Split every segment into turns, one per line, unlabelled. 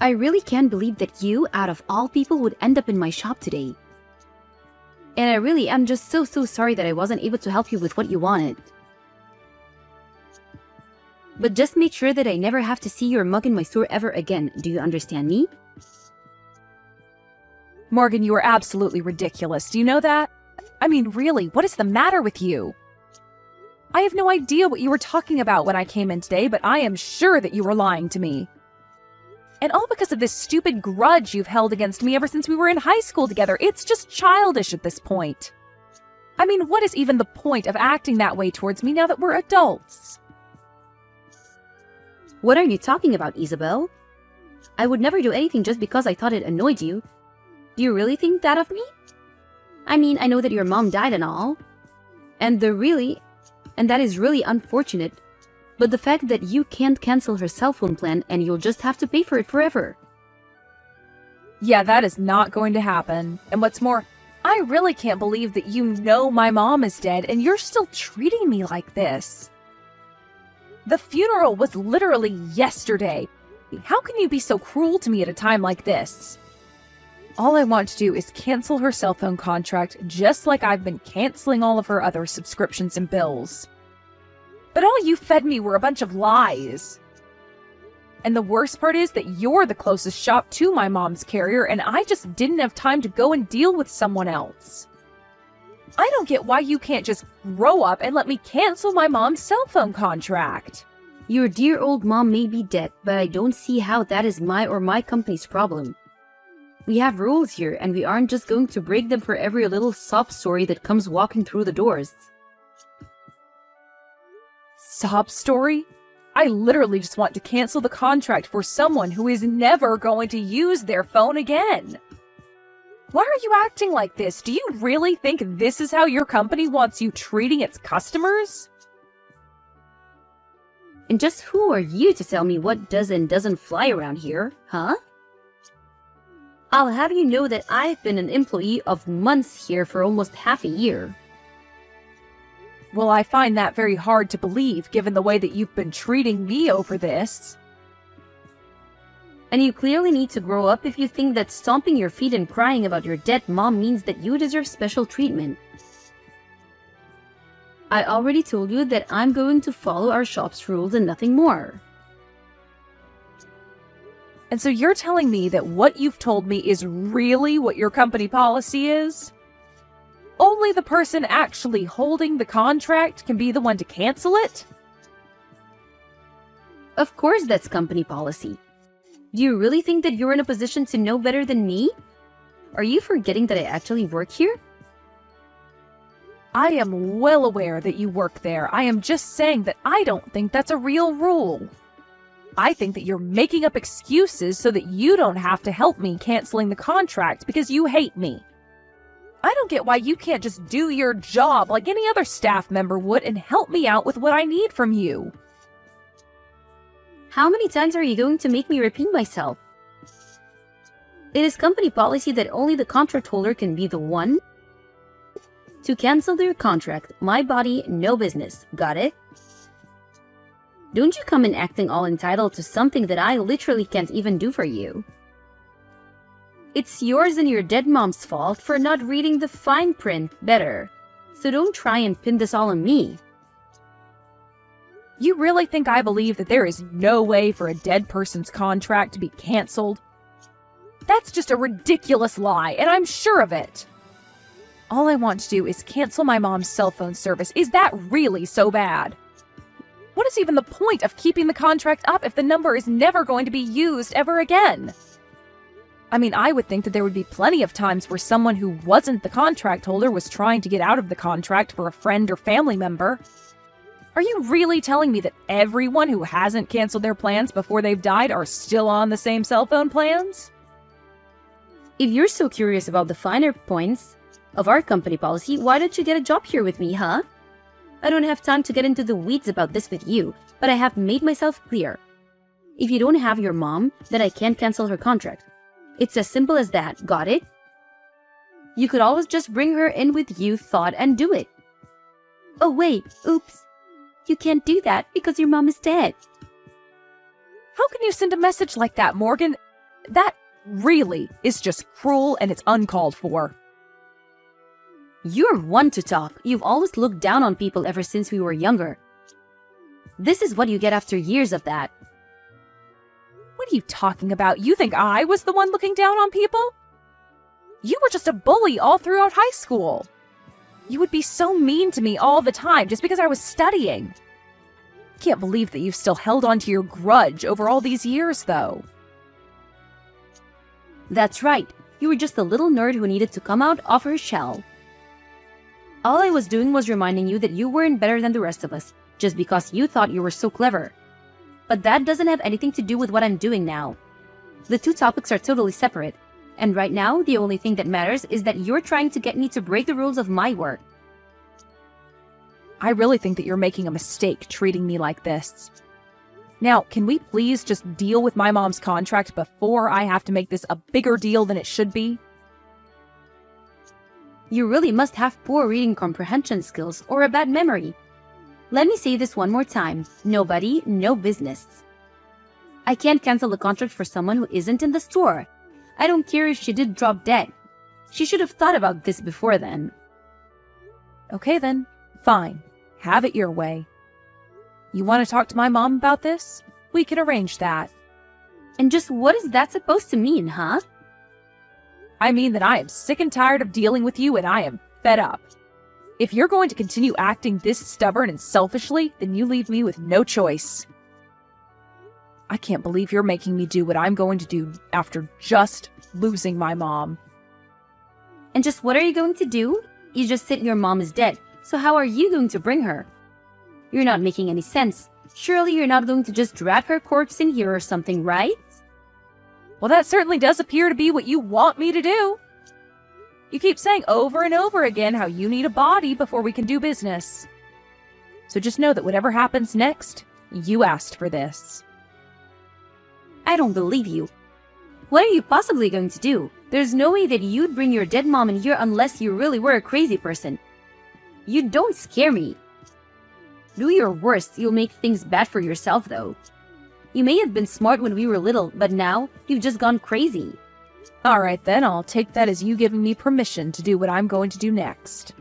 I really can't believe that you, out of all people, would end up in my shop today. And I really am just so sorry that I wasn't able to help you with what you wanted. But just make sure that I never have to see your mug in my store ever again. Do you understand me?
Morgan, you are absolutely ridiculous. Do you know that? I mean, really, what is the matter with you? I have no idea what you were talking about when I came in today, but I am sure that you were lying to me. And all because of this stupid grudge you've held against me ever since we were in high school together. It's just childish at this point. I mean, what is even the point of acting that way towards me now that we're adults?
What are you talking about, Isabel? I would never do anything just because I thought it annoyed you. Do you really think that of me? I mean, I know that your mom died and all. And that is really unfortunate. But the fact that you can't cancel her cell phone plan and you'll just have to pay for it forever.
Yeah, that is not going to happen. And what's more, I really can't believe that you know my mom is dead and you're still treating me like this. The funeral was literally yesterday. How can you be so cruel to me at a time like this? All I want to do is cancel her cell phone contract just like I've been canceling all of her other subscriptions and bills. But all you fed me were a bunch of lies. And the worst part is that you're the closest shop to my mom's carrier and I just didn't have time to go and deal with someone else. I don't get why you can't just grow up and let me cancel my mom's cell phone contract.
Your dear old mom may be dead, but I don't see how that is my or my company's problem. We have rules here and we aren't just going to break them for every little sob story that comes walking through the doors.
Sob story? I literally just want to cancel the contract for someone who is never going to use their phone again. Why are you acting like this? Do you really think this is how your company wants you treating its customers?
And just who are you to tell me what does and doesn't fly around here, huh? I'll have you know that I've been an employee of months here for almost half a year.
Well, I find that very hard to believe, given the way that you've been treating me over this.
And you clearly need to grow up if you think that stomping your feet and crying about your dead mom means that you deserve special treatment. I already told you that I'm going to follow our shop's rules and nothing more.
And so you're telling me that what you've told me is really what your company policy is? Only the person actually holding the contract can be the one to cancel it?
Of course that's company policy. Do you really think that you're in a position to know better than me? Are you forgetting that I actually work here?
I am well aware that you work there. I am just saying that I don't think that's a real rule. I think that you're making up excuses so that you don't have to help me canceling the contract because you hate me. I don't get why you can't just do your job like any other staff member would and help me out with what I need from you.
How many times are you going to make me repeat myself? It is company policy that only the contract holder can be the one to cancel their contract. My body, no business. Got it? Don't you come in acting all entitled to something that I literally can't even do for you. It's yours and your dead mom's fault for not reading the fine print better. So don't try and pin this all on me.
You really think I believe that there is no way for a dead person's contract to be canceled? That's just a ridiculous lie, and I'm sure of it. All I want to do is cancel my mom's cell phone service. Is that really so bad? What is even the point of keeping the contract up if the number is never going to be used ever again? I mean, I would think that there would be plenty of times where someone who wasn't the contract holder was trying to get out of the contract for a friend or family member. Are you really telling me that everyone who hasn't canceled their plans before they've died are still on the same cell phone plans?
If you're so curious about the finer points of our company policy, why don't you get a job here with me, huh? I don't have time to get into the weeds about this with you, but I have made myself clear. If you don't have your mom, then I can't cancel her contract. It's as simple as that, got it? You could always just bring her in with you, thought, and do it. Oh wait, oops. You can't do that because your mom is dead.
How can you send a message like that, Morgan? That really is just cruel and it's uncalled for.
You're one to talk. You've always looked down on people ever since we were younger. This is what you get after years of that.
What are you talking about? You think I was the one looking down on people? You were just a bully all throughout high school. You would be so mean to me all the time just because I was studying. Can't believe that you've still held on to your grudge over all these years, though.
That's right. You were just a little nerd who needed to come out of her shell. All I was doing was reminding you that you weren't better than the rest of us, just because you thought you were so clever. But that doesn't have anything to do with what I'm doing now. The two topics are totally separate, and right now, the only thing that matters is that you're trying to get me to break the rules of my work.
I really think that you're making a mistake treating me like this. Now, can we please just deal with my mom's contract before I have to make this a bigger deal than it should be?
You really must have poor reading comprehension skills or a bad memory. Let me say this one more time. Nobody, no business. I can't cancel the contract for someone who isn't in the store. I don't care if she did drop dead. She should have thought about this before then.
Okay then, fine. Have it your way. You want to talk to my mom about this? We can arrange that.
And just what is that supposed to mean, huh?
I mean that I am sick and tired of dealing with you and I am fed up. If you're going to continue acting this stubborn and selfishly, then you leave me with no choice. I can't believe you're making me do what I'm going to do after just losing my mom.
And just what are you going to do? You just said your mom is dead, so how are you going to bring her? You're not making any sense. Surely you're not going to just drag her corpse in here or something, right?
Well, that certainly does appear to be what you want me to do. You keep saying over and over again how you need a body before we can do business. So just know that whatever happens next, you asked for this.
I don't believe you. What are you possibly going to do? There's no way that you'd bring your dead mom in here unless you really were a crazy person. You don't scare me. Do your worst, you'll make things bad for yourself though. You may have been smart when we were little, but now you've just gone crazy.
Alright then, I'll take that as you giving me permission to do what I'm going to do next.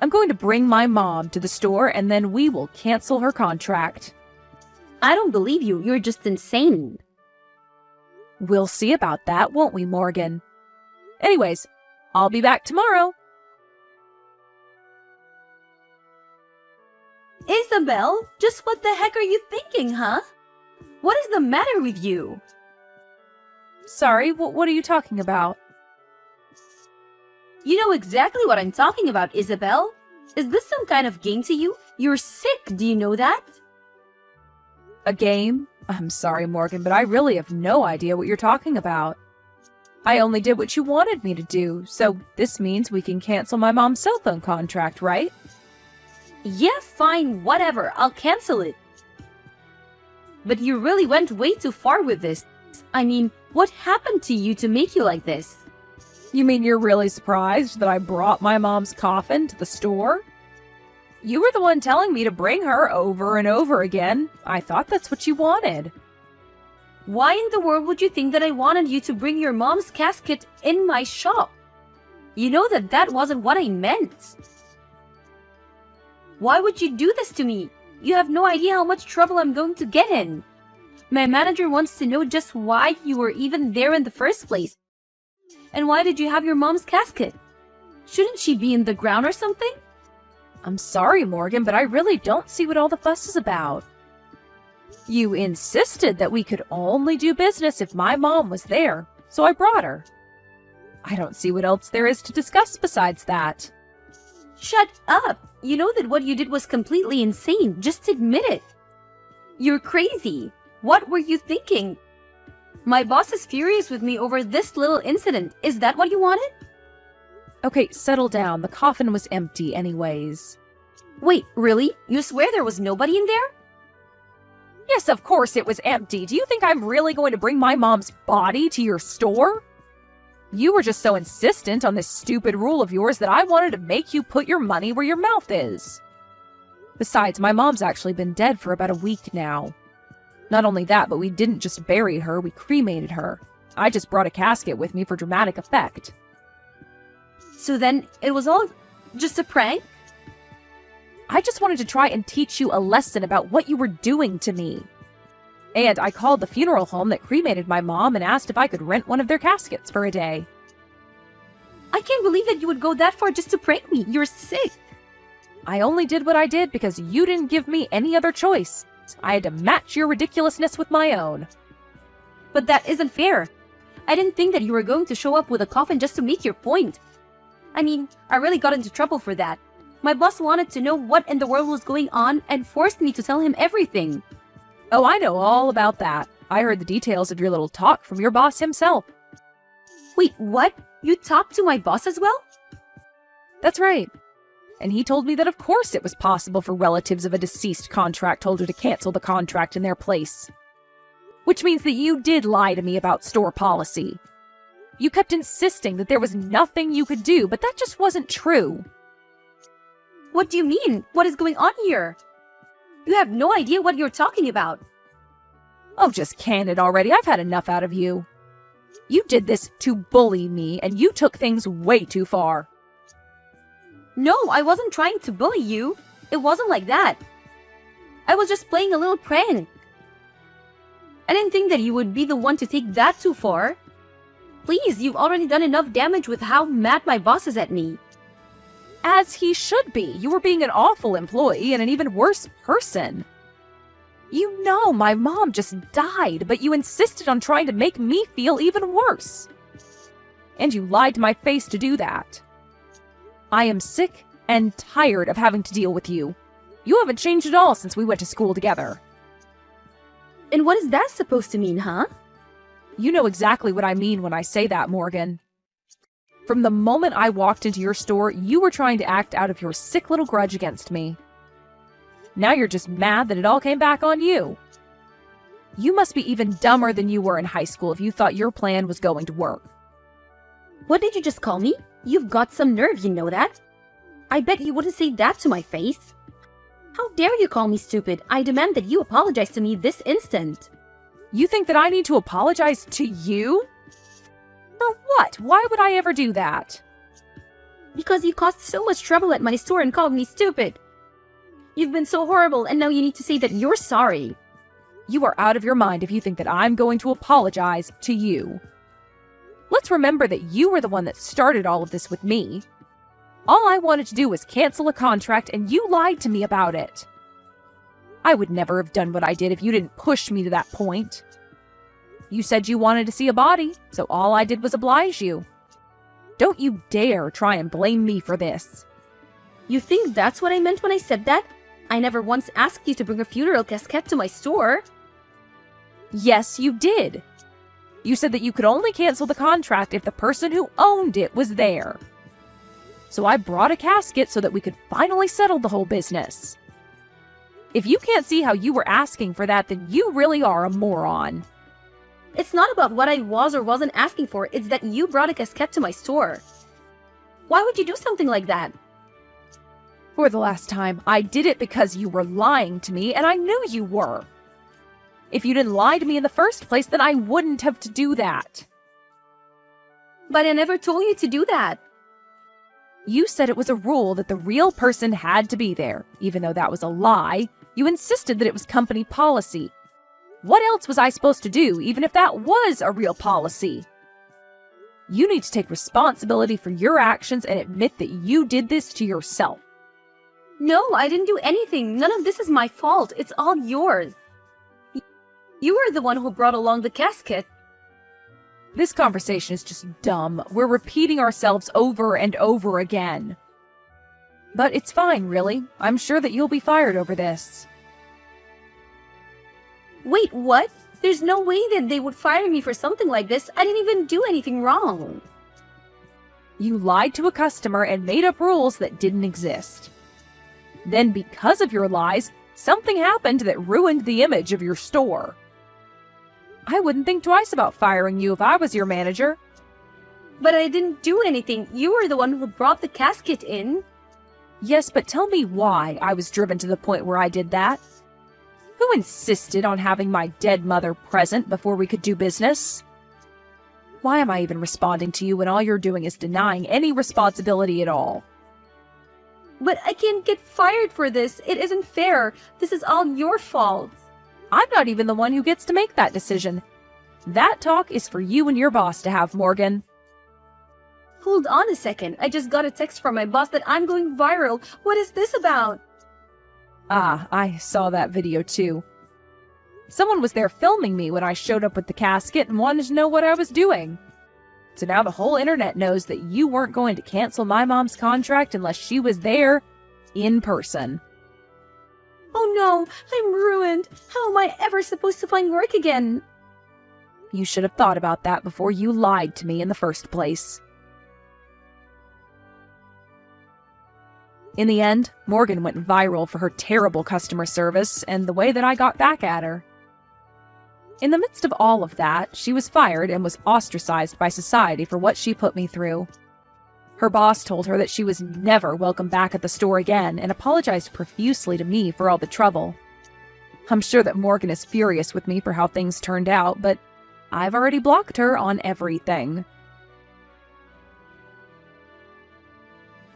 I'm going to bring my mom to the store and then we will cancel her contract.
I don't believe you, you're just insane.
We'll see about that, won't we, Morgan? Anyways, I'll be back tomorrow.
Isabel, just what the heck are you thinking, huh? What is the matter with you?
Sorry, what are you talking about?
You know exactly what I'm talking about, Isabel. Is this some kind of game to you? You're sick, do you know that?
A game? I'm sorry, Morgan, but I really have no idea what you're talking about. I only did what you wanted me to do, so this means we can cancel my mom's cell phone contract, right?
Yeah, fine, whatever, I'll cancel it. But you really went way too far with this. I mean, what happened to you to make you like this?
You mean you're really surprised that I brought my mom's coffin to the store? You were the one telling me to bring her over and over again. I thought that's what you wanted.
Why in the world would you think that I wanted you to bring your mom's casket in my shop? You know that that wasn't what I meant. Why would you do this to me? You have no idea how much trouble I'm going to get in. My manager wants to know just why you were even there in the first place. And why did you have your mom's casket? Shouldn't she be in the ground or something?
I'm sorry, Morgan, but I really don't see what all the fuss is about. You insisted that we could only do business if my mom was there, so I brought her. I don't see what else there is to discuss besides that.
Shut up! You know that what you did was completely insane. Just admit it. You're crazy. What were you thinking? My boss is furious with me over this little incident. Is that what you wanted?
Okay, settle down. The coffin was empty anyways.
Wait, really? You swear there was nobody in there?
Yes, of course it was empty. Do you think I'm really going to bring my mom's body to your store? You were just so insistent on this stupid rule of yours that I wanted to make you put your money where your mouth is. Besides, my mom's actually been dead for about a week now. Not only that, but we didn't just bury her, we cremated her. I just brought a casket with me for dramatic effect.
So then, it was all just a prank?
I just wanted to try and teach you a lesson about what you were doing to me. And I called the funeral home that cremated my mom and asked if I could rent one of their caskets for a day.
I can't believe that you would go that far just to prank me. You're sick.
I only did what I did because you didn't give me any other choice. I had to match your ridiculousness with my own.
But that isn't fair. I didn't think that you were going to show up with a coffin just to make your point. I mean, I really got into trouble for that. My boss wanted to know what in the world was going on and forced me to tell him everything.
Oh, I know all about that. I heard the details of your little talk from your boss himself.
Wait, what? You talked to my boss as well?
That's right. And he told me that of course it was possible for relatives of a deceased contract holder to cancel the contract in their place. Which means that you did lie to me about store policy. You kept insisting that there was nothing you could do, but that just wasn't true.
What do you mean? What is going on here? You have no idea what you're talking about.
Oh, just can it already. I've had enough out of you. You did this to bully me, and you took things way too far.
No, I wasn't trying to bully you. It wasn't like that. I was just playing a little prank. I didn't think that you would be the one to take that too far. Please, you've already done enough damage with how mad my boss is at me.
As he should be. You were being an awful employee and an even worse person. You know, my mom just died, but you insisted on trying to make me feel even worse. And you lied to my face to do that. I am sick and tired of having to deal with you. You haven't changed at all since we went to school together.
And what is that supposed to mean, huh?
You know exactly what I mean when I say that, Morgan. From the moment I walked into your store, you were trying to act out of your sick little grudge against me. Now you're just mad that it all came back on you. You must be even dumber than you were in high school if you thought your plan was going to work.
What did you just call me? You've got some nerve, you know that? I bet you wouldn't say that to my face. How dare you call me stupid? I demand that you apologize to me this instant.
You think that I need to apologize to you? For what? Why would I ever do that?
Because you caused so much trouble at my store and called me stupid. You've been so horrible, and now you need to say that you're sorry.
You are out of your mind if you think that I'm going to apologize to you. Let's remember that you were the one that started all of this with me. All I wanted to do was cancel a contract, and you lied to me about it. I would never have done what I did if you didn't push me to that point. You said you wanted to see a body, so all I did was oblige you. Don't you dare try and blame me for this.
You think that's what I meant when I said that? I never once asked you to bring a funeral casket to my store.
Yes, you did. You said that you could only cancel the contract if the person who owned it was there. So I brought a casket so that we could finally settle the whole business. If you can't see how you were asking for that, then you really are a moron.
It's not about what I was or wasn't asking for, it's that you brought a casket to my store. Why would you do something like that?
For the last time, I did it because you were lying to me, and I knew you were. If you didn't lie to me in the first place, then I wouldn't have to do that.
But I never told you to do that.
You said it was a rule that the real person had to be there. Even though that was a lie, you insisted that it was company policy. What else was I supposed to do, even if that was a real policy? You need to take responsibility for your actions and admit that you did this to yourself.
No, I didn't do anything. None of this is my fault. It's all yours. You were the one who brought along the casket.
This conversation is just dumb. We're repeating ourselves over and over again. But it's fine, really. I'm sure that you'll be fired over this.
Wait, what? There's no way that they would fire me for something like this. I didn't even do anything wrong.
You lied to a customer and made up rules that didn't exist. Then, because of your lies, something happened that ruined the image of your store. I wouldn't think twice about firing you if I was your manager.
But I didn't do anything. You were the one who brought the casket in.
Yes, but tell me why I was driven to the point where I did that. Who insisted on having my dead mother present before we could do business? Why am I even responding to you when all you're doing is denying any responsibility at all?
But I can't get fired for this. It isn't fair. This is all your fault.
I'm not even the one who gets to make that decision. That talk is for you and your boss to have, Morgan.
Hold on a second. I just got a text from my boss that I'm going viral. What is this about?
Ah, I saw that video too. Someone was there filming me when I showed up with the casket and wanted to know what I was doing. So now the whole internet knows that you weren't going to cancel my mom's contract unless she was there in person.
Oh no, I'm ruined. How am I ever supposed to find work again?
You should have thought about that before you lied to me in the first place. In the end, Morgan went viral for her terrible customer service and the way that I got back at her. In the midst of all of that, she was fired and was ostracized by society for what she put me through. Her boss told her that she was never welcome back at the store again and apologized profusely to me for all the trouble. I'm sure that Morgan is furious with me for how things turned out, but I've already blocked her on everything.